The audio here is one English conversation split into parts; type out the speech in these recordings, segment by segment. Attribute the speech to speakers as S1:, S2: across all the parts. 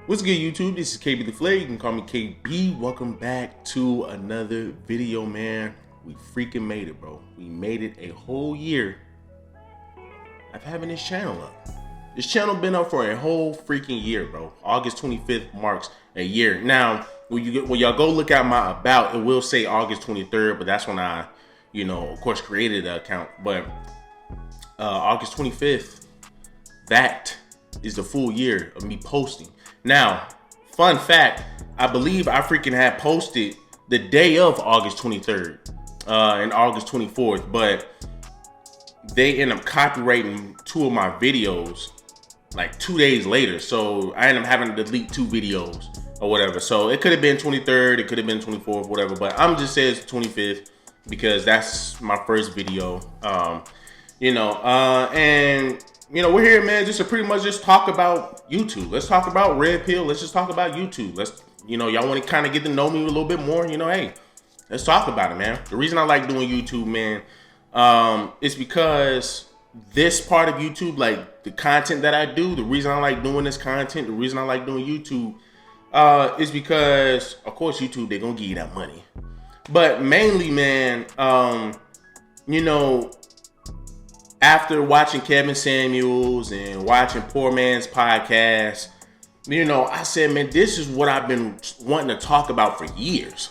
S1: What's good, YouTube? This is KB the Flair. You can call me KB. Welcome back to another video, man. We freaking made it, bro. We made it a whole year of having this channel up. This channel been up for a whole freaking year, bro. August 25th marks a year. Now, when y'all go look at my about, it will say August 23rd, but that's when I, of course, created the account. But August 25th, that is the full year of me posting. Now, fun fact, I believe I freaking had posted the day of August 23rd and August 24th, but they end up copyrighting two of my videos like 2 days later. So I ended up having to delete two videos or whatever. So it could have been 23rd, it could have been 24th, whatever, but I'm just saying it's 25th because that's my first video. And we're here, man, just to pretty much just talk about YouTube. Let's talk about RedPill. Let's just talk about YouTube. Let's, y'all want to kind of get to know me a little bit more, hey, let's talk about it, man. The reason I like doing YouTube, man, is because this part of YouTube, like the content that I do, the reason I like doing this content, the reason I like doing YouTube, is because, of course, YouTube, they're going to give you that money. But mainly, man, after watching Kevin Samuels and watching Poor Man's podcast, I said, man, this is what I've been wanting to talk about for years.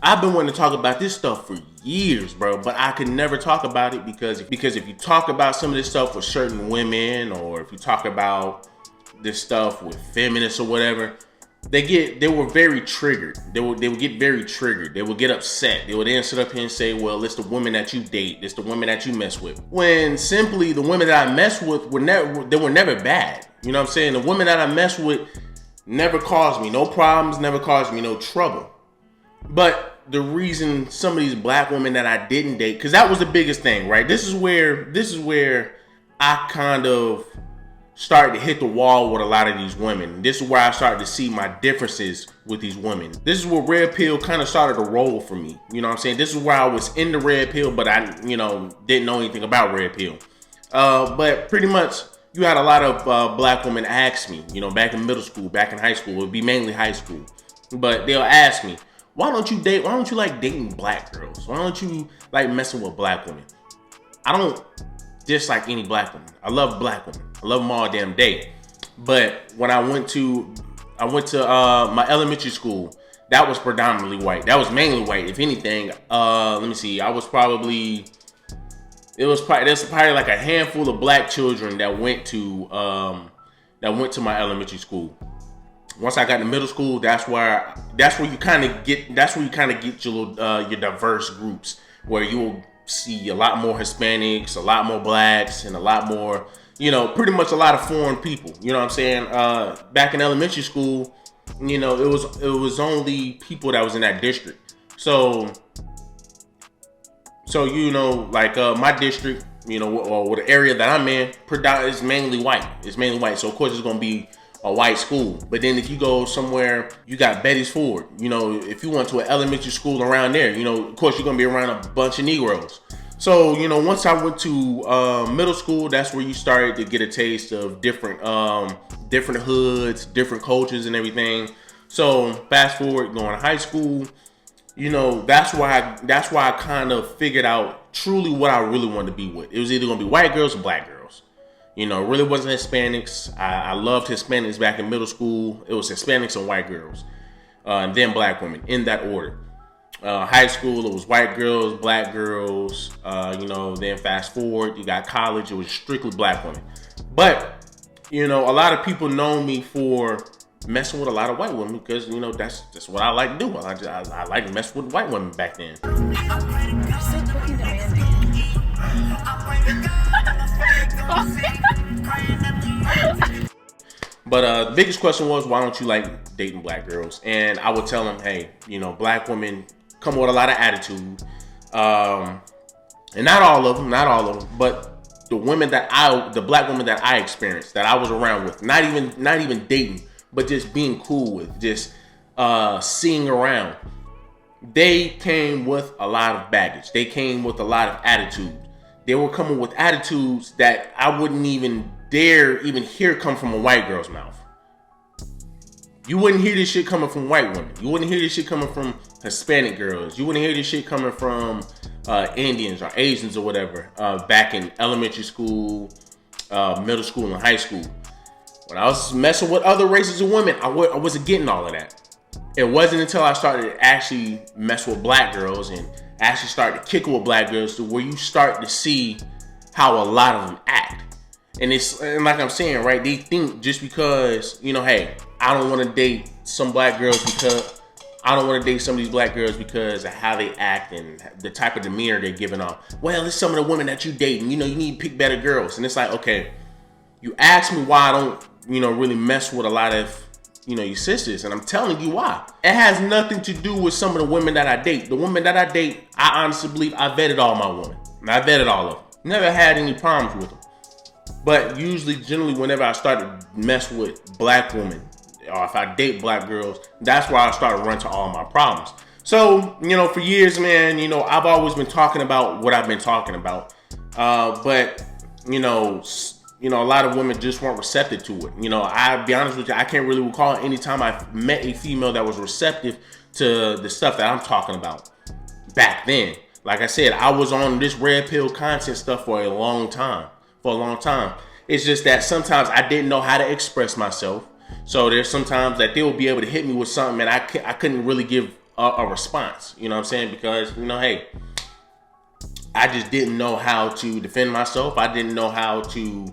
S1: I've been wanting to talk about this stuff for years, bro, but I could never talk about it because if you talk about some of this stuff with certain women, or if you talk about this stuff with feminists or whatever, they were very triggered. They would get very triggered. They would get upset. They would then sit up here and say, well, it's the women that you date, it's the women that you mess with. When simply the women that I mess with were never bad. You know what I'm saying? The women that I mess with never caused me no problems, never caused me no trouble. But the reason some of these black women that I didn't date, because that was the biggest thing, right? This is where I kind of started to hit the wall with a lot of these women. This is where I started to see my differences with these women. This is where RedPill kind of started to roll for me. You know what I'm saying? This is where I was into RedPill, but I, didn't know anything about RedPill. But pretty much, you had a lot of black women ask me, back in middle school, back in high school, it would be mainly high school, but they'll ask me, why don't you like dating black girls? Why don't you like messing with black women? I don't dislike any black women. I love black women. I love them all damn day. But when I went to my elementary school, that was predominantly white. That was mainly white. If anything, let me see. There's probably like a handful of black children that went to my elementary school. Once I got to middle school, that's where you kind of get your diverse groups, where you will see a lot more Hispanics, a lot more blacks, and a lot more, pretty much a lot of foreign people. You know what I'm saying? Back in elementary school, it was only people that was in that district. So my district, or the area that I'm in, is mainly white. It's mainly white. So of course it's gonna be a white school. But then if you go somewhere, you got Betty's Ford. If you went to an elementary school around there, of course you're gonna be around a bunch of Negroes. So, once I went to middle school, that's where you started to get a taste of different hoods, different cultures and everything. So fast forward, going to high school, that's why I kind of figured out truly what I really wanted to be with. It was either gonna be white girls or black girls. It really wasn't Hispanics. I loved Hispanics back in middle school. It was Hispanics and white girls, and then black women, in that order. High school, it was white girls, black girls. Then fast forward, you got college, it was strictly black women. But, a lot of people know me for messing with a lot of white women because, that's what I like to do. I like to mess with white women back then. But the biggest question was, why don't you like dating black girls? And I would tell them, hey, black women come with a lot of attitude. And not all of them, but the black women that I experienced, that I was around with, not even dating, but just being cool with, just seeing around, they came with a lot of baggage. They came with a lot of attitude. They were coming with attitudes that I wouldn't even dare even hear come from a white girl's mouth. You wouldn't hear this shit coming from white women. You wouldn't hear this shit coming from Hispanic girls. You wouldn't hear this shit coming from Indians or Asians or whatever back in elementary school, middle school, and high school. When I was messing with other races of women, I wasn't getting all of that. It wasn't until I started to actually mess with black girls and actually started to kick with black girls to where you start to see how a lot of them act. And like I'm saying, right, they think just because, hey, I don't want to date some black girls because I don't want to date some of these black girls because of how they act and the type of demeanor they're giving off. Well, it's some of the women that you dating, you need to pick better girls. And it's like, okay, you ask me why I don't, really mess with a lot of, your sisters. And I'm telling you why. It has nothing to do with some of the women that I date. The women that I date, I honestly believe I vetted all my women. I vetted all of them. Never had any problems with them. But generally, whenever I start to mess with black women, or if I date black girls, that's where I start to run to all my problems. So, for years, man, I've always been talking about what I've been talking about. But, a lot of women just weren't receptive to it. I'll be honest with you, I can't really recall any time I've met a female that was receptive to the stuff that I'm talking about back then. Like I said, I was on this red pill content stuff for a long time. It's just that sometimes I didn't know how to express myself. So there's sometimes that they will be able to hit me with something and I couldn't really give a response. You know what I'm saying? Because, hey, I just didn't know how to defend myself. I didn't know how to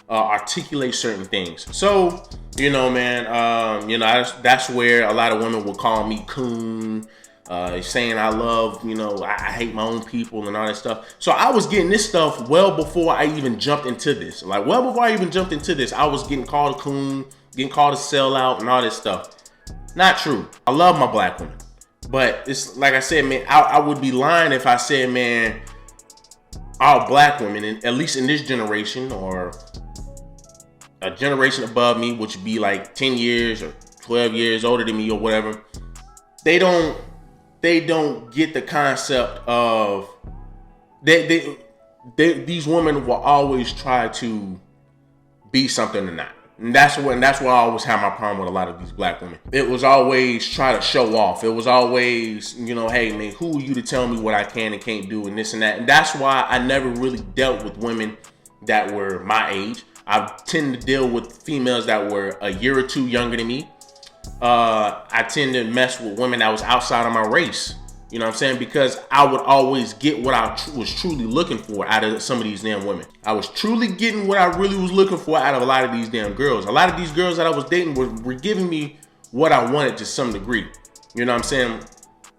S1: articulate certain things. So, man, that's where a lot of women will call me coon, saying I love, I hate my own people and all that stuff. So I was getting this stuff well before I even jumped into this. I was getting called a coon, getting called a sellout and all this stuff. Not true. I love my black women. But it's like I said, man, I would be lying if I said, man, all black women, at least in this generation or a generation above me, which would be like 10 years or 12 years older than me or whatever, they don't get the concept of these women will always try to be something they're not. And that's why I always have my problem with a lot of these black women. It was always try to show off. It was always, hey man, who are you to tell me what I can and can't do and this and that. And that's why I never really dealt with women that were my age. I tend to deal with females that were a year or two younger than me. I tend to mess with women that was outside of my race. You know what I'm saying? Because I would always get what I was truly looking for out of some of these damn women. I was truly getting what I really was looking for out of a lot of these damn girls. A lot of these girls that I was dating were giving me what I wanted to some degree. You know what I'm saying?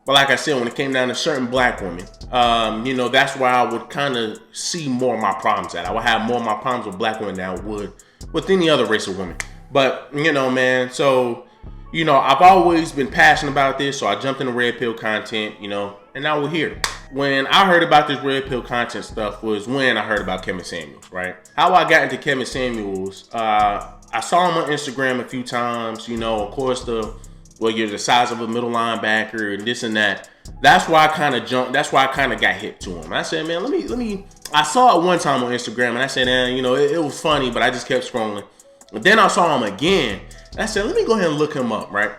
S1: But like I said, when it came down to certain black women, that's where I would kind of see more of my problems at. I would have more of my problems with black women than I would with any other race of women. But, man, so... I've always been passionate about this, so I jumped into red pill content, and now we're here. When I heard about this red pill content stuff was when I heard about Kevin Samuels, right? How I got into Kevin Samuels, I saw him on Instagram a few times, of course, you're the size of a middle linebacker and this and that. That's why I kind of jumped. That's why I kind of got hit to him. I said, man, let me. I saw it one time on Instagram, and I said, it was funny, but I just kept scrolling. But then I saw him again. And I said, let me go ahead and look him up, right?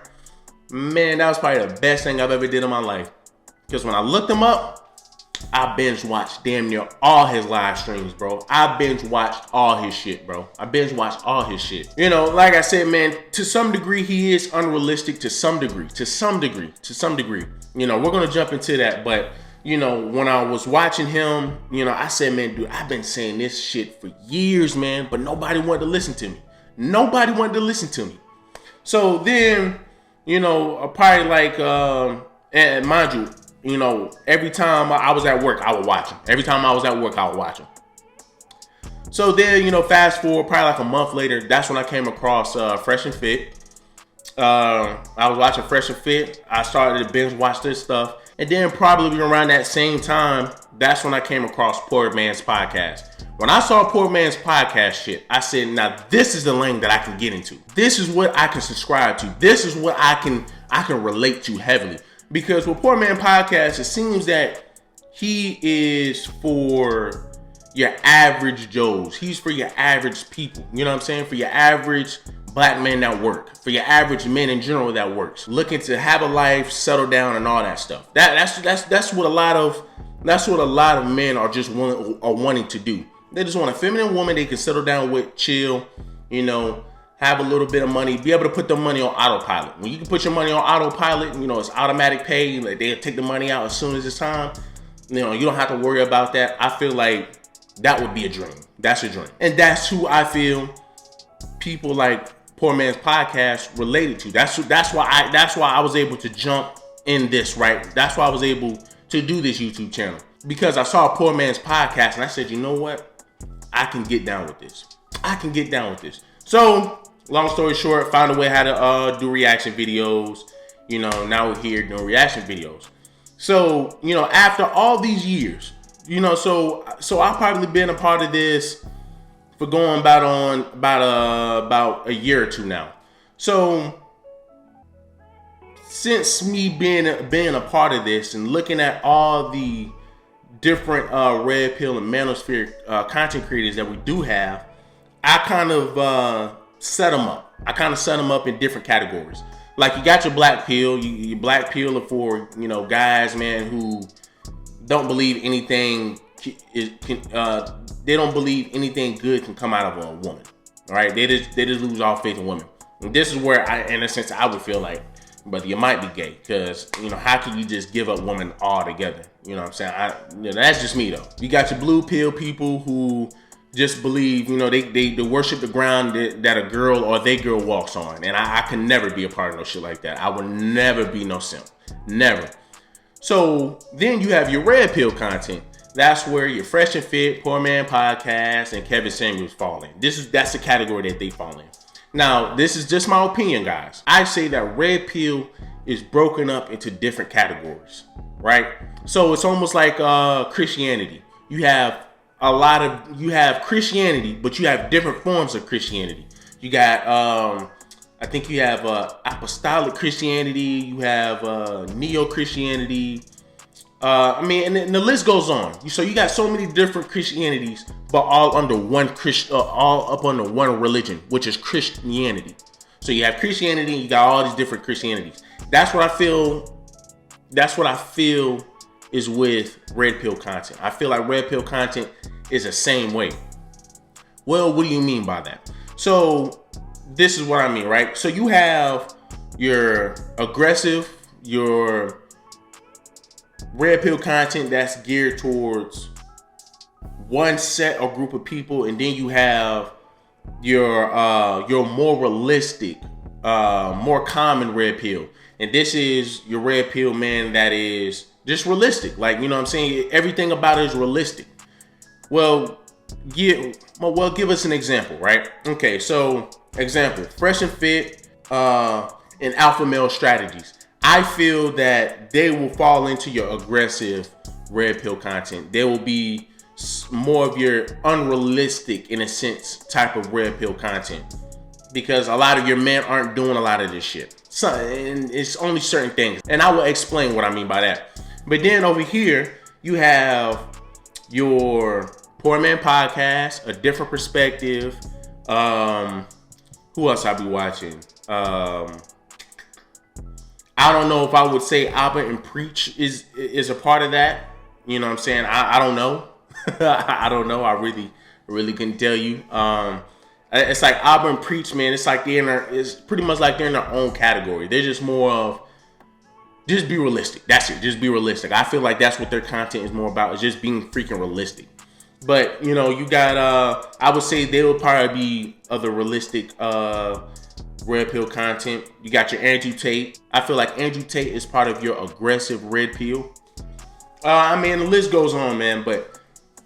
S1: Man, that was probably the best thing I've ever did in my life. Because when I looked him up, I binge watched damn near all his live streams, bro. I binge watched all his shit, bro. Like I said, man, to some degree, he is unrealistic to some degree. We're going to jump into that. But, when I was watching him, I said, man, dude, I've been saying this shit for years, man. But nobody wanted to listen to me. So then, probably like, and mind you, every time I was at work, I would watch him. So then, fast forward, probably like a month later, that's when I came across Fresh and Fit. I was watching Fresh and Fit. I started to binge watch this stuff. And then probably around that same time, that's when I came across Poor Man's Podcast. When I saw Poor Man's Podcast shit, I said, now this is the lane that I can get into. This is what I can subscribe to. This is what I can relate to heavily. Because with Poor Man Podcast, it seems that he is for your average Joes. He's for your average people. You know what I'm saying? For your average black men that work, for your average men in general that works, looking to have a life, settle down, and all that stuff. That's what a lot of men are just wanting to do. They just want a feminine woman they can settle down with, chill, have a little bit of money, be able to put the money on autopilot. When you can put your money on autopilot, it's automatic pay. Like, they'll take the money out as soon as it's time. You don't have to worry about that. I feel like that would be a dream. That's a dream. And that's who I feel people like Poor Man's Podcast related to. That's why I was able to jump in this, right? That's why I was able to do this YouTube channel. Because I saw Poor Man's Podcast and I said, you know what? I can get down with this. So, long story short, found a way how to do reaction videos. Now we're here doing reaction videos. So, after all these years, so I've probably been a part of this for going about a year or two now. So, since me being a part of this and looking at all the different Red Pill and Manosphere content creators that we do have, I kind of set them up. I kind of set them up in different categories. Like, you got your black pill. Your black pill are for guys, man, who don't believe anything they don't believe anything good can come out of a woman. All right, they just lose all faith in women. And this is where in a sense, I would feel like, but you might be gay, because how can you just give up women altogether? You know what I'm saying? That's just me though. You got your blue pill people who just believe, they worship the ground that a girl or they girl walks on. And I can never be a part of no shit like that. I would never be no simp. Never. So then you have your red pill content. That's where your Fresh and Fit, Poor Man Podcast, and Kevin Samuels fall in. That's the category that they fall in. Now, this is just my opinion, guys. I say that red pill is broken up into different categories, right? So it's almost like Christianity. You have Christianity, but you have different forms of Christianity. You got, I think you have apostolic Christianity. You have neo-Christianity. And the list goes on. So you got so many different Christianities, but all under one all up under one religion, which is Christianity. So you have Christianity, and you got all these different Christianities. That's what I feel is with red pill content. I feel like red pill content is the same way. Well, what do you mean by that? So this is what I mean, right? So you have your aggressive, your red pill content that's geared towards one set or group of people, and then you have your more realistic, more common red pill, and this is your red pill, man, that is just realistic. Like, what I'm saying? Everything about it is realistic. Well, give us an example, right? Okay, so example, Fresh and Fit and Alpha Male Strategies. I feel that they will fall into your aggressive red pill content. They will be more of your unrealistic, in a sense, type of red pill content, because a lot of your men aren't doing a lot of this shit. So, and it's only certain things, and I will explain what I mean by that. But then over here, you have your Poor Man Podcast, a different perspective. Who else I be watching? I don't know if I would say Abba and Preach is a part of that. You know what I'm saying? I don't know. I don't know. I really couldn't tell you. It's like Abba and Preach, man. It's like it's pretty much like they're in their own category. They're just more of, just be realistic. That's it. Just be realistic. I feel like that's what their content is more about, is just being freaking realistic. But, you got, I would say they would probably be other realistic red pill content. You got your Andrew Tate. I feel like Andrew Tate is part of your aggressive red pill. The list goes on, man. But,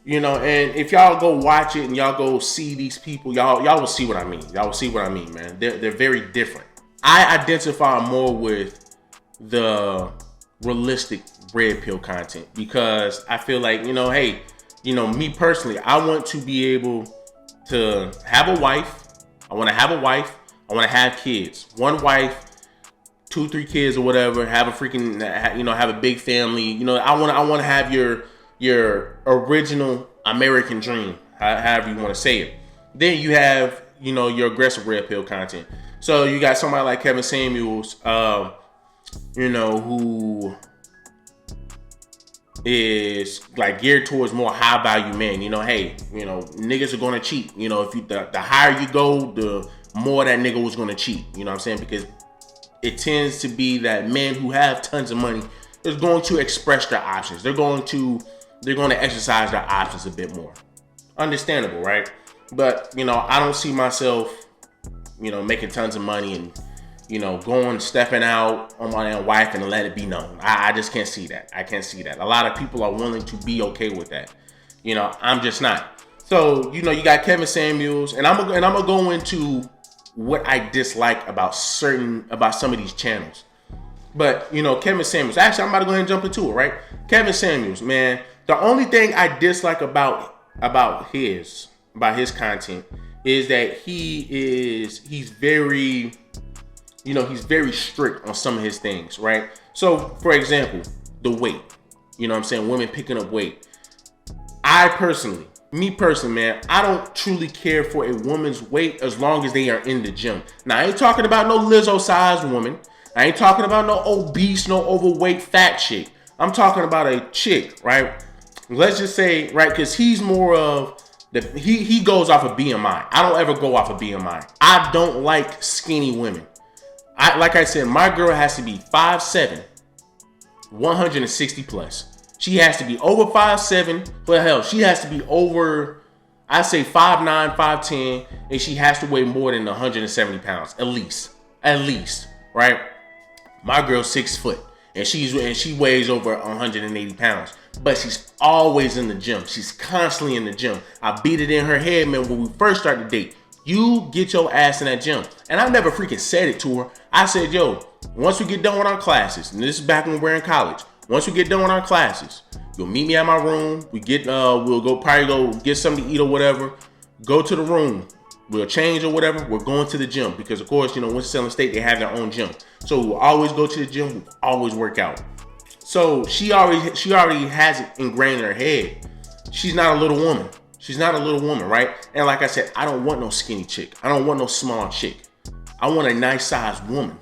S1: and if y'all go watch it and y'all go see these people, y'all will see what I mean. Y'all will see what I mean, man. They're very different. I identify more with the realistic red pill content, because I feel like, hey, me personally, I want to be able to have a wife. I want to have a wife. I want to have kids. One wife, 2-3 kids or whatever. Have a freaking, have a big family. I want to have your original American dream, however you want to say it. Then you have your aggressive red pill content. So you got somebody like Kevin Samuels, who is like geared towards more high value men. Hey, niggas are gonna cheat. If you the higher you go, the more that nigga was gonna cheat. You know what I'm saying? Because it tends to be that men who have tons of money is going to express their options. They're going to exercise their options a bit more. Understandable, right? But I don't see myself, making tons of money and stepping out on my own wife and let it be known. I just can't see that. I can't see that. A lot of people are willing to be okay with that. I'm just not. So, you got Kevin Samuels, and I'm gonna go into what I dislike about some of these channels. But, Kevin Samuels, actually, I'm about to go ahead and jump into it, right? Kevin Samuels, man, the only thing I dislike about his content is that he's very strict on some of his things, right? So, for example, the weight, women picking up weight. Me personally, man, I don't truly care for a woman's weight as long as they are in the gym. Now, I ain't talking about no Lizzo-sized woman. I ain't talking about no obese, no overweight, fat chick. I'm talking about a chick, right? Let's just say, right, because he's more of he goes off of BMI. I don't ever go off of BMI. I don't like skinny women. Like I said, my girl has to be 5'7", 160 plus. She has to be over 5'7", but hell, she has to be over, I say 5'9", 5'10", and she has to weigh more than 170 pounds, at least, right? My girl's 6 foot, and she weighs over 180 pounds, but she's always in the gym. She's constantly in the gym. I beat it in her head, man, when we first started to date. You get your ass in that gym. And I never freaking said it to her. I said, yo, once we get done with our classes, and this is back when we're in college, once we get done with our classes, you'll meet me at my room. We'll probably go get something to eat or whatever. Go to the room. We'll change or whatever. We're going to the gym because, of course, Winston-Salem State, they have their own gym. So we'll always go to the gym. We'll always work out. So she already has it ingrained in her head. She's not a little woman. She's not a little woman, right? And like I said, I don't want no skinny chick. I don't want no small chick. I want a nice sized woman.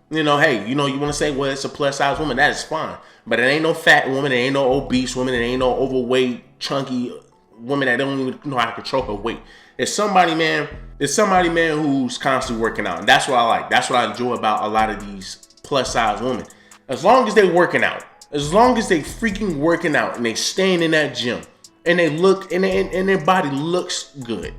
S1: Hey, you want to say, well, it's a plus size woman. That is fine. But it ain't no fat woman. It ain't no obese woman. It ain't no overweight, chunky woman that don't even know how to control her weight. It's somebody, man, who's constantly working out. And that's what I like. That's what I enjoy about a lot of these plus size women. As long as they working out, as long as they freaking working out and they staying in that gym and they look and their body looks good,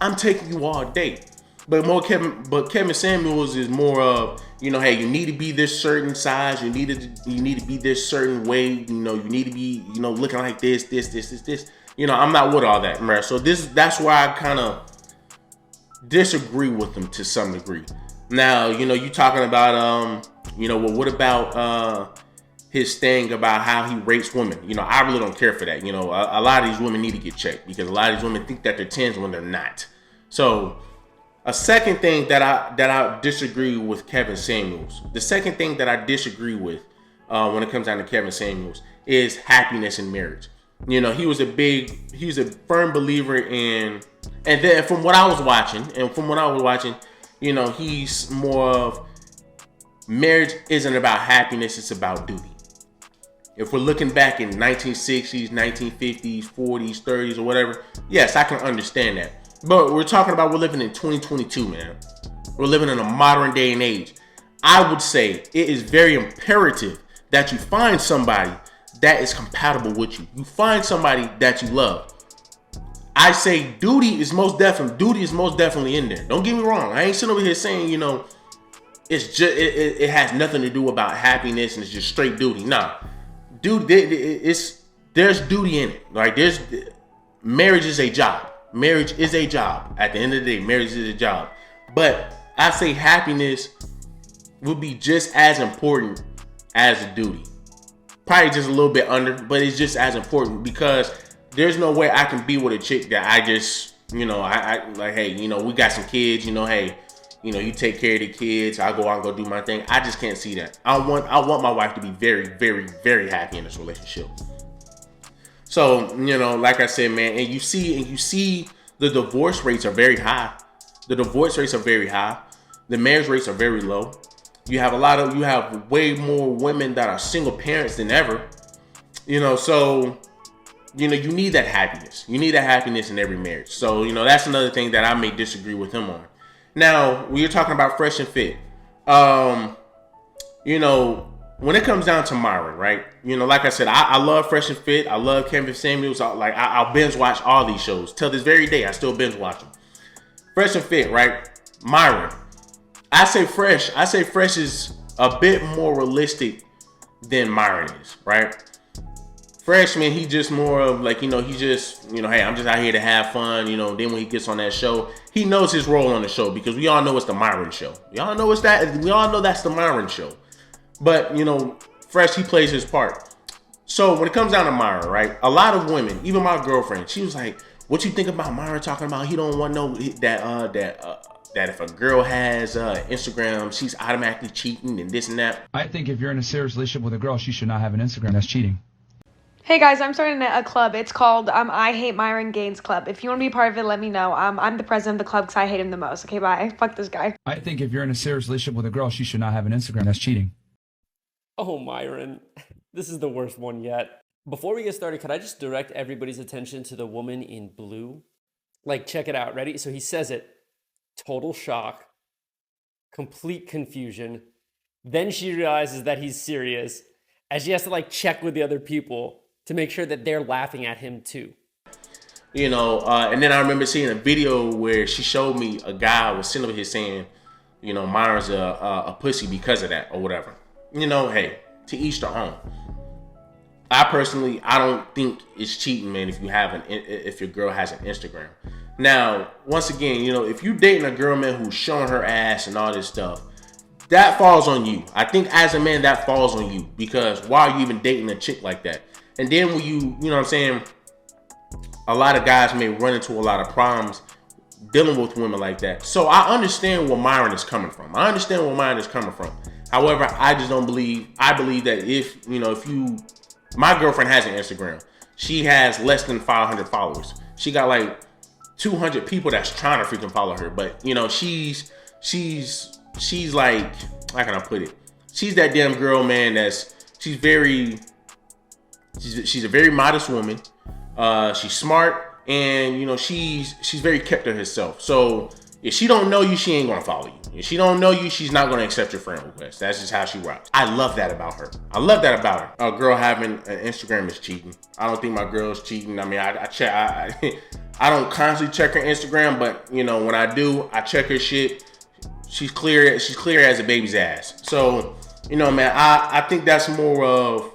S1: I'm taking you all day. But Kevin Samuels is more of, hey, you need to be this certain size, you need to be this certain weight, you need to be, looking like this. I'm not with all that, man. So that's why I kind of disagree with him to some degree. Now, you talking about what about his thing about how he rates women? I really don't care for that. A lot of these women need to get checked because a lot of these women think that they're 10s when they're not. So a second thing that I disagree with Kevin Samuels. The second thing that I disagree with when it comes down to Kevin Samuels is happiness in marriage. He was a firm believer in, and then from what I was watching, he's more of, marriage isn't about happiness, it's about duty. If we're looking back in 1960s, 1950s, 40s, 30s, or whatever, yes, I can understand that. But we're talking about, we're living in 2022, man. We're living in a modern day and age. I would say it is very imperative that you find somebody that is compatible with you. You find somebody that you love. I say duty is most definitely in there. Don't get me wrong. I ain't sitting over here saying, it's just it has nothing to do about happiness and it's just straight duty. Nah, dude, there's duty in it. Like marriage is a job. Marriage is a job. At the end of the day, marriage is a job. But I say happiness would be just as important as a duty. Probably just a little bit under, but it's just as important because there's no way I can be with a chick that I just, I like, hey, we got some kids, hey, you take care of the kids. I go out and go do my thing. I just can't see that. I want my wife to be very, very, very happy in this relationship. So, like I said, man, and you see the divorce rates are very high. The divorce rates are very high. The marriage rates are very low. You have way more women that are single parents than ever. So you need that happiness. You need that happiness in every marriage. So, that's another thing that I may disagree with him on. Now, when you're talking about fresh and fit, when it comes down to Myron, right? Like I said, I love Fresh and Fit. I love Kevin Samuels. I'll binge watch all these shows. Till this very day, I still binge watch them. Fresh and Fit, right? Myron. I say Fresh is a bit more realistic than Myron is, right? Fresh, man, he just more of like, hey, I'm just out here to have fun. Then when he gets on that show, he knows his role on the show because we all know it's the Myron show. We all know that's the Myron show. But, Fresh, he plays his part. So when it comes down to Myron, right? A lot of women, even my girlfriend, she was like, what you think about Myron talking about? He don't want to know that if a girl has Instagram, she's automatically cheating and this and that.
S2: I think if you're in a serious relationship with a girl, she should not have an Instagram. That's cheating.
S3: Hey guys, I'm starting a club. It's called I Hate Myron Gaines Club. If you want to be part of it, let me know. I'm the president of the club because I hate him the most. Okay, bye. Fuck this guy.
S2: I think if you're in a serious relationship with a girl, she should not have an Instagram. That's cheating.
S4: Oh, Myron, this is the worst one yet. Before we get started, could I just direct everybody's attention to the woman in blue? Check it out. Ready? So he says it. Total shock. Complete confusion. Then she realizes that he's serious. And she has to check with the other people to make sure that they're laughing at him too.
S1: And then I remember seeing a video where she showed me a guy was sitting over here saying, Myron's a pussy because of that or whatever. Hey, to each their own. I don't think it's cheating, man, if your girl has an Instagram. Now, once again, if you're dating a girl, man, who's showing her ass and all this stuff, that falls on you. I think as a man, that falls on you because why are you even dating a chick like that? And then when a lot of guys may run into a lot of problems dealing with women like that. So I understand where Myron is coming from. However, I believe that if my girlfriend has an Instagram, she has less than 500 followers. She got 200 people that's trying to freaking follow her. But, she's like, how can I put it? She's that damn girl, man, she's a very modest woman. She's smart and, she's very kept to herself. So if she don't know you, she ain't gonna follow you. If she don't know you, she's not gonna accept your friend request. That's just how she rocks. I love that about her. A girl having an Instagram is cheating. I don't think my girl's cheating. I mean, I check. I don't constantly check her Instagram, but when I do, I check her shit. She's clear as a baby's ass. So, man, I think that's more of,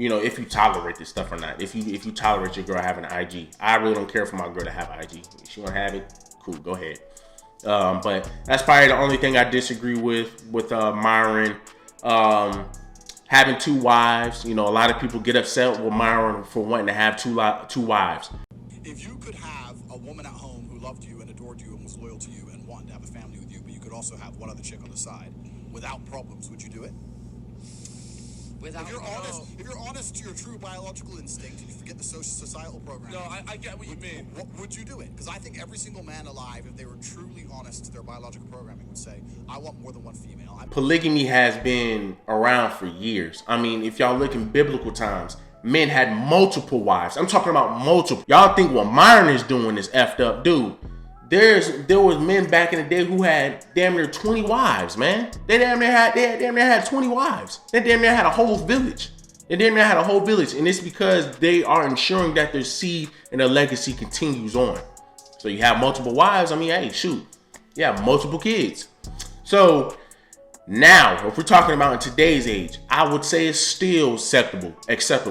S1: if you tolerate this stuff or not. If you tolerate your girl having an IG. I really don't care for my girl to have IG. If she want to have it, cool, go ahead. But that's probably the only thing I disagree with Myron. Having two wives. A lot of people get upset with Myron for wanting to have two wives.
S5: If you could have a woman at home who loved you and adored you and was loyal to you and wanted to have a family with you, but you could also have one other chick on the side without problems, would you do it? If you're honest to your true biological instinct and you forget the societal program.
S6: No, I get what you mean.
S5: Would you do it? Because I think every single man alive, if they were truly honest to their biological programming, would say, I want more than one female.
S1: Polygamy has been around for years. I mean, if y'all look in biblical times, men had multiple wives. I'm talking about multiple. Y'all think what Myron is doing is effed up, dude. There was men back in the day who had damn near 20 wives, man. They damn near had 20 wives. They damn near had a whole village. And it's because they are ensuring that their seed and their legacy continues on. So you have multiple wives. I mean, hey, shoot. You have multiple kids. So now, if we're talking about in today's age, I would say it's still acceptable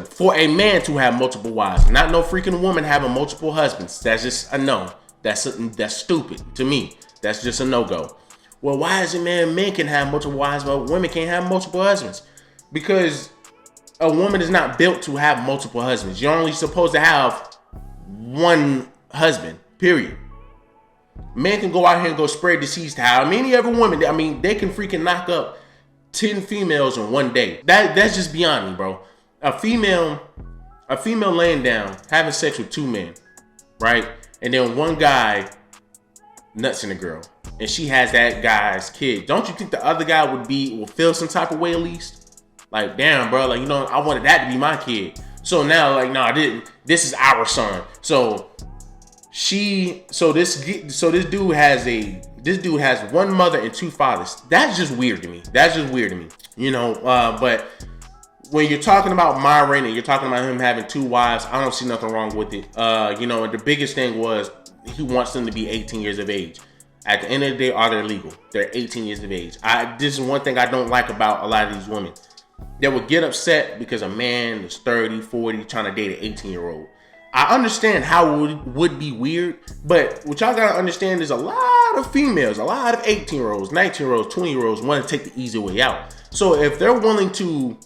S1: for a man to have multiple wives. Not no freaking woman having multiple husbands. That's just a no. That's stupid to me. That's just a no-go. Well, why is it, man, men can have multiple wives, but women can't have multiple husbands? Because a woman is not built to have multiple husbands. You're only supposed to have one husband, period. Men can go out here and go spread disease to how many other women, I mean, they can freaking knock up 10 females in one day. That's just beyond me, bro. A female laying down, having sex with two men, right? and then one guy nuts in the girl, and she has that guy's kid. Don't you think the other guy will feel some type of way at least? Like, damn, bro, like, you know, I wanted that to be my kid. So now, like, no, this is our son. So this dude has one mother and two fathers. That's just weird to me. You know, but when you're talking about Myron and you're talking about him having two wives, I don't see nothing wrong with it. You know, and the biggest thing was he wants them to be 18 years of age. At the end of the day, are they legal? They're 18 years of age. This is one thing I don't like about a lot of these women. They would get upset because a man is 30, 40 trying to date an 18-year-old. I understand how it would be weird, but what y'all gotta understand is a lot of females, a lot of 18-year-olds, 19-year-olds, 20-year-olds want to take the easy way out. So if they're willing to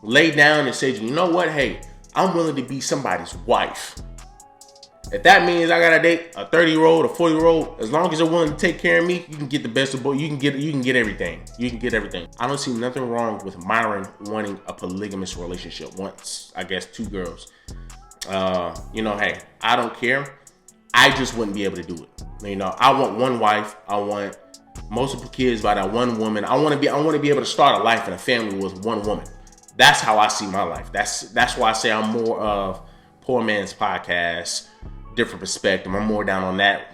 S1: lay down and say, you know what, hey, I'm willing to be somebody's wife. If that means I gotta date a 30-year-old, a 40-year-old, as long as they're willing to take care of me, you can get the best of both. You can get everything. You can get everything. I don't see nothing wrong with Myron wanting a polygamous relationship. Once, I guess, two girls. You know, hey, I don't care. I just wouldn't be able to do it. You know, I want one wife. I want multiple kids by that one woman. I want to be able to start a life and a family with one woman. That's how I see my life. That's why I say I'm more of Poor Man's Podcast, different perspective. I'm more down on that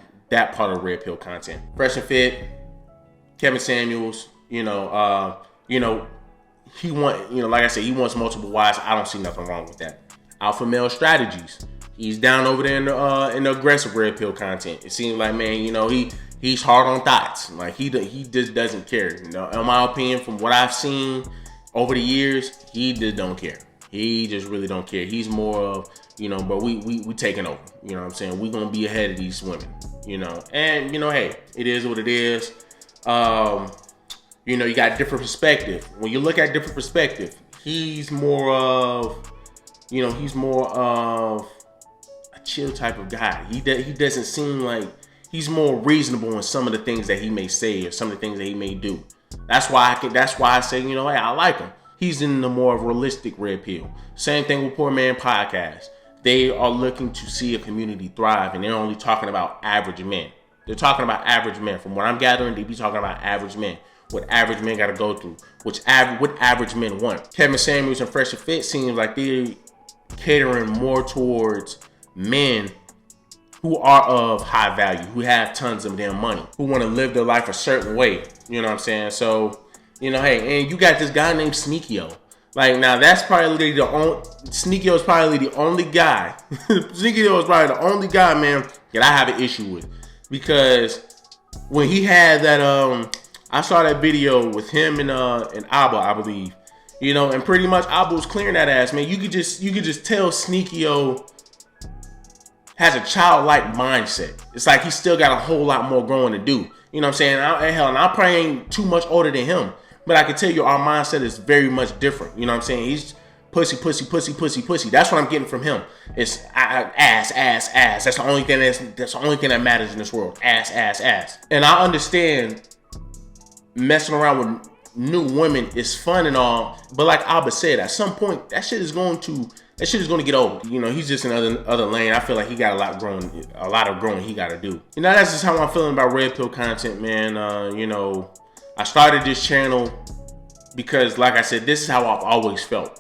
S1: part of Red Pill content. Fresh and Fit, Kevin Samuels, you know, he like I said, he wants multiple wives. I don't see nothing wrong with that. Alpha Male Strategies, he's down over there in the aggressive Red Pill content. It seems like, man, you know, he's hard on thoughts. Like he just doesn't care. You know, in my opinion, from what I've seen over the years, he just don't care. He just really don't care. He's more of, you know, but we taking over. You know what I'm saying? We gonna be ahead of these women. You know, and you know, hey, it is what it is. You know, you got different perspective. When you look at different perspective, he's more of a chill type of guy. He doesn't seem like, he's more reasonable in some of the things that he may say or some of the things that he may do. That's why I say, you know, hey, I like him. He's in the more realistic Red Pill. Same thing with Poor Man Podcast. They are looking to see a community thrive, and they're only talking about average men. They're talking about average men. From what I'm gathering, they be talking about average men. What average men got to go through. What average men want. Kevin Samuels and Fresh and Fit seems like they're catering more towards men who are of high value, who have tons of damn money, who want to live their life a certain way. You know what I'm saying? So, you know, hey, and you got this guy named Sneakio. Like, now that's probably Sneakio is probably the only guy. Sneakio is probably the only guy, man, that I have an issue with. Because when he had that, I saw that video with him and Abba, I believe. You know, and pretty much Abba was clearing that ass, man. You could just tell Sneakio has a childlike mindset. It's like he's still got a whole lot more growing to do. You know what I'm saying? And I probably ain't too much older than him, but I can tell you our mindset is very much different. You know what I'm saying? He's pussy. That's what I'm getting from him. It's ass. That's the only thing that matters in this world. Ass. And I understand messing around with new women is fun and all, but like Abba said, at some point that shit is going to get old. You know, he's just in other lane. I feel like he got a lot of growing he got to do. You know, that's just how I'm feeling about Red Pill content, man. You know, I started this channel because, like I said, this is how I've always felt.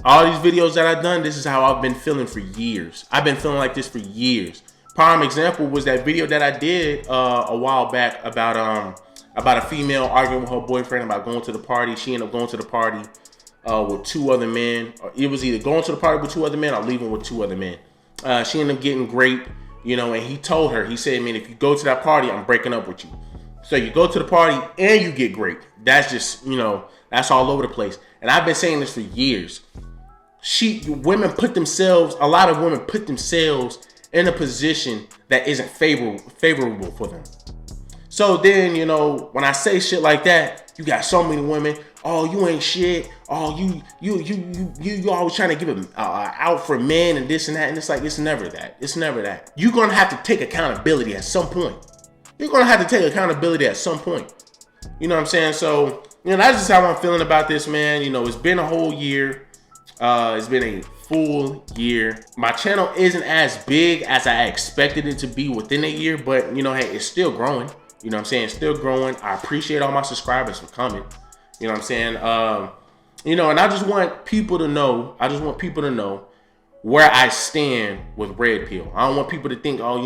S1: All these videos that I've done, this is how I've been feeling for years. I've been feeling like this for years. Prime example was that video that I did a while back about a female arguing with her boyfriend about going to the party. She ended up going to the party with two other men. It was either going to the party with two other men or leaving with two other men. She ended up getting great, you know, and he told her, he said, man, if you go to that party, I'm breaking up with you. So you go to the party and you get great. That's just, you know, that's all over the place. And I've been saying this for years. A lot of women put themselves in a position that isn't favorable for them. So then, you know, when I say shit like that, you got so many women, oh, you ain't shit. Oh, you always trying to give it out for men and this and that. And it's like, it's never that. It's never that. You're going to have to take accountability at some point. You know what I'm saying? So, you know, that's just how I'm feeling about this, man. You know, it's been a whole year. It's been a full year. My channel isn't as big as I expected it to be within a year, but you know, hey, it's still growing. You know what I'm saying? It's still growing. I appreciate all my subscribers for coming. You know what I'm saying? You know, and I just want people to know, where I stand with RedPill. I don't want people to think, oh,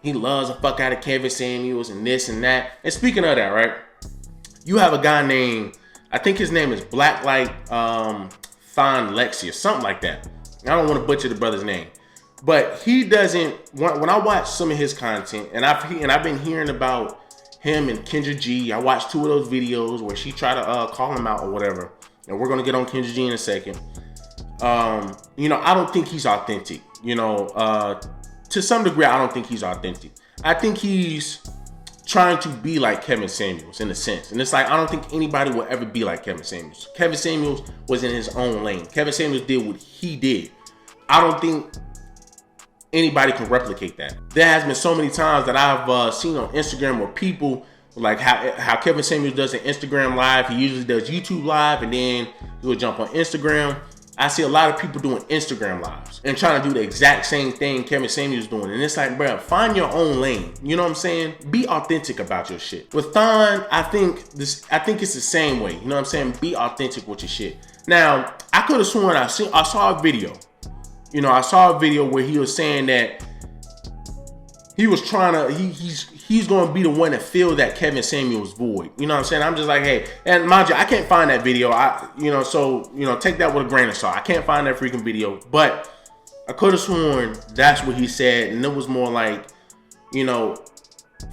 S1: he loves the fuck out of Kevin Samuels and this and that. And speaking of that, right? You have a guy named, I think his name is Blacklight Thon Lexi or something like that. I don't want to butcher the brother's name. But he doesn't, when I watch some of his content, and I've been hearing about him and Kendra G. I watched 2 of those videos where she tried to call him out or whatever. And we're going to get on Kendra G in a second. You know, I don't think he's authentic. You know, to some degree, I don't think he's authentic. I think he's trying to be like Kevin Samuels in a sense. And it's like, I don't think anybody will ever be like Kevin Samuels. Kevin Samuels was in his own lane. Kevin Samuels did what he did. I don't think anybody can replicate that. There has been so many times that I've seen on Instagram where people, like how Kevin Samuels does an Instagram live. He usually does YouTube live and then he'll jump on Instagram. I see a lot of people doing Instagram lives and trying to do the exact same thing Kevin Samuels doing. And it's like, bro, find your own lane. You know what I'm saying? Be authentic about your shit. With Thon, I think it's the same way. You know what I'm saying? Be authentic with your shit. Now, I could have sworn I saw a video. You know, I saw a video where he was saying that he was trying to, he's going to be the one to fill that Kevin Samuels void. You know what I'm saying? I'm just like, hey, and mind you, I can't find that video. So take that with a grain of salt. I can't find that freaking video, but I could have sworn that's what he said. And it was more like, you know,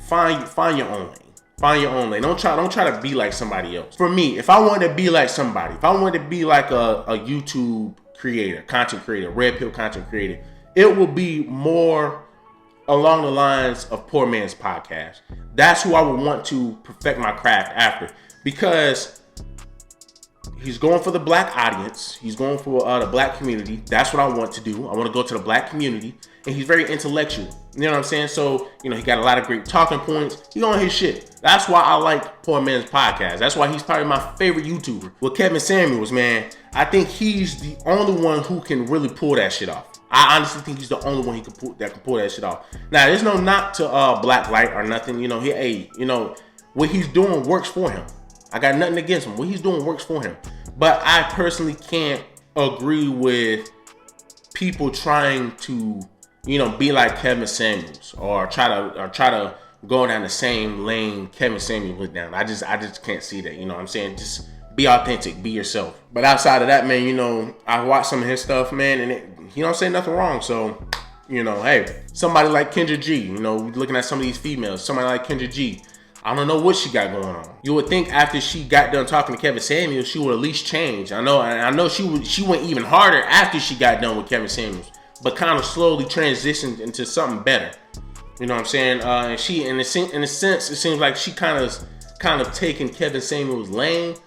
S1: find your own lane. Find your own lane. Don't try to be like somebody else. For me, if I wanted to be like somebody, if I wanted to be like a YouTube creator, content creator, RedPill content creator, it will be more along the lines of Poor Man's Podcast. That's who I would want to perfect my craft after, because he's going for the black audience. He's going for the black community. That's what I want to do. I want to go to the black community, and he's very intellectual. You know what I'm saying? So, you know, he got a lot of great talking points. He on his shit. That's why I like Poor Man's Podcast. That's why he's probably my favorite YouTuber. With Kevin Samuels, man, I think he's the only one who can really pull that shit off. I honestly think he's the only one that can pull that shit off. Now, there's no knock to Blacklight or nothing. You know, what he's doing works for him. I got nothing against him. What he's doing works for him. But I personally can't agree with people trying to, you know, be like Kevin Samuels or try to go down the same lane Kevin Samuels went down. I just can't see that. You know what I'm saying? Just be authentic, be yourself. But outside of that, man, you know, I watched some of his stuff, man, and he don't say nothing wrong. So, you know, hey, somebody like Kendra G, you know, looking at some of these females, somebody like Kendra G, I don't know what she got going on. You would think after she got done talking to Kevin Samuels, she would at least change. I know she went even harder after she got done with Kevin Samuels, but kind of slowly transitioned into something better. You know what I'm saying? And she, in a sense, it seems like she kind of taken Kevin Samuels' lane,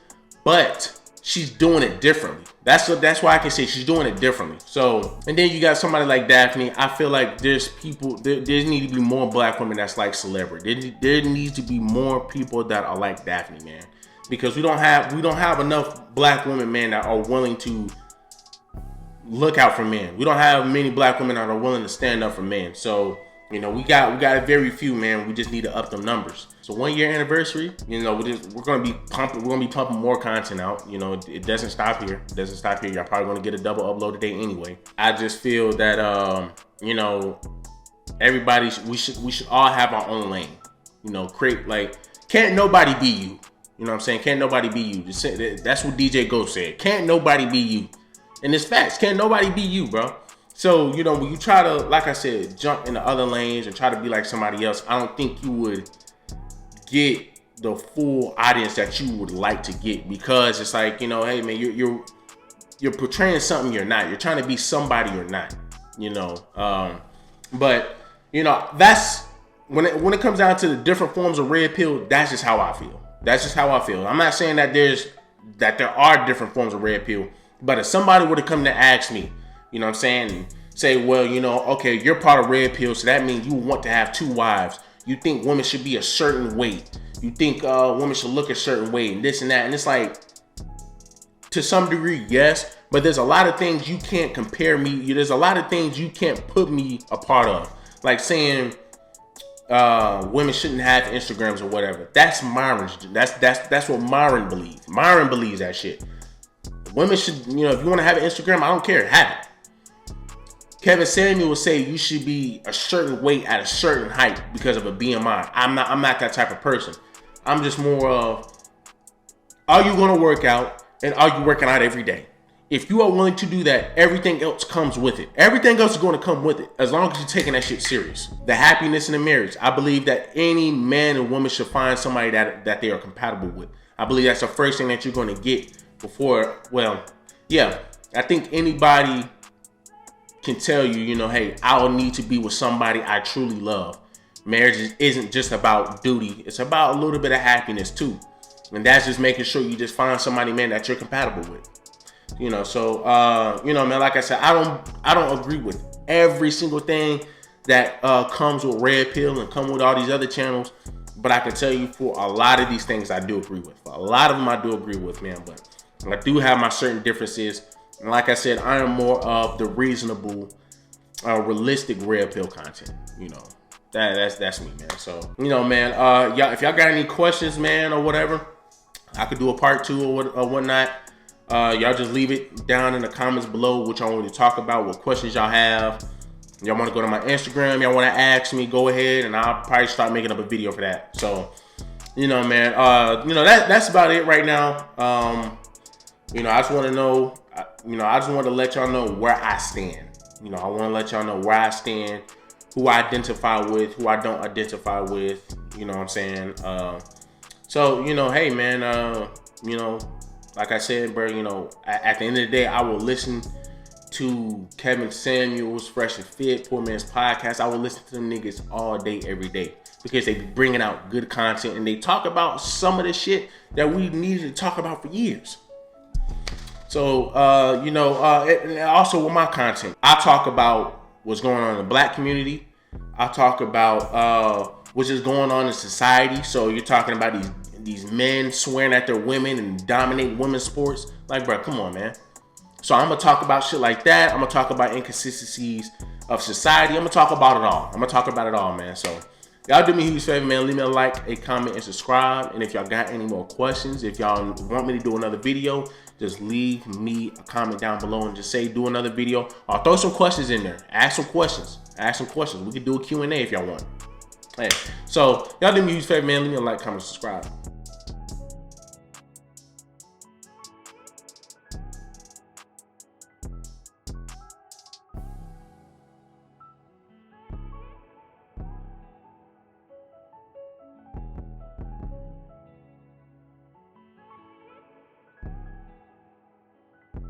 S1: but she's doing it differently. That's why I can say she's doing it differently. So, and then you got somebody like Daphne. I feel like there need to be more black women that's like Celebrity. There needs to be more people that are like Daphne, man, because we don't have enough black women, man, that are willing to look out for men. We don't have many black women that are willing to stand up for men. So, you know, we got very few, man. We just need to up them numbers. So 1 year anniversary, you know, we're gonna be pumping more content out. You know, it doesn't stop here. It doesn't stop here. Y'all probably gonna get a double upload today anyway. I just feel that you know, everybody we should all have our own lane. You know, create, like, can't nobody be you. You know what I'm saying? Can't nobody be you. That's what DJ Go said. Can't nobody be you. And it's facts. Can't nobody be you, bro. So, you know, when you try to, like I said, jump into other lanes and try to be like somebody else, I don't think you would get the full audience that you would like to get, because it's like, you know, hey man, you're portraying something you're not. You're trying to be somebody you're not, you know. But you know, that's when it comes down to the different forms of RedPill, that's just how I feel. That's just how I feel. I'm not saying that there are different forms of RedPill, but if somebody were to come to ask me, you know what I'm saying, and say, well, you know, okay, you're part of RedPill, so that means you want to have 2 wives. You think women should be a certain weight. You think women should look a certain way and this and that. And it's like, to some degree, yes, But there's a lot of things you can't compare me. There's a lot of things you can't put me a part of. Like saying women shouldn't have Instagrams or whatever. That's Myron's. That's what Myron believes. Myron believes that shit. Women should, if you want to have an Instagram, I don't care. Have it. Kevin Samuel would say you should be a certain weight at a certain height because of a BMI. I'm not that type of person. I'm just more of, are you going to work out and are you working out every day? If you are willing to do that, everything else comes with it. Everything else is going to come with it as long as you're taking that shit serious. The happiness in the marriage. I believe that any man and woman should find somebody that they are compatible with. I believe that's the first thing that you're going to get before, I think anybody can tell you, hey, I'll need to be with somebody I truly love. Marriage isn't just about duty. It's about a little bit of happiness too. And that's just making sure you just find somebody, man, that you're compatible with. Man, like I said, I don't agree with every single thing that comes with RedPill and come with all these other channels. But I can tell you for a lot of these things I do agree with. For a lot of them I do agree with, man. But I do have my certain differences. And like I said, I am more of the reasonable, realistic RedPill content. That's me, man. So, man, y'all, if y'all got any questions, man, or whatever, I could do a part 2 or whatnot. Y'all just leave it down in the comments below what y'all want to talk about, what questions y'all have. Y'all want to go to my Instagram, y'all want to ask me, go ahead, and I'll probably start making up a video for that. So, man, that's about it right now. I just want to know, I just want to let y'all know where I stand. I want to let y'all know where I stand, who I identify with, who I don't identify with. You know what I'm saying? Hey, man, like I said, bro, at the end of the day, I will listen to Kevin Samuel's Fresh and Fit, Poor Man's Podcast. I will listen to them niggas all day, every day, because they be bringing out good content and they talk about some of the shit that we needed to talk about for years. So, and also with my content, I talk about what's going on in the black community. I talk about what's just going on in society. So you're talking about these men swearing at their women and dominate women's sports. Like, bro, come on, man. So I'm gonna talk about shit like that. I'm gonna talk about inconsistencies of society. I'm gonna talk about it all. Man. So y'all do me a huge favor, man. Leave me a like, a comment, and subscribe. And if y'all got any more questions, if y'all want me to do another video, just leave me a comment down below and just say do another video. Or throw some questions in there. Ask some questions. We can do a Q&A if y'all want. Hey, so y'all do me a huge favor, man. Leave me a like, comment, subscribe.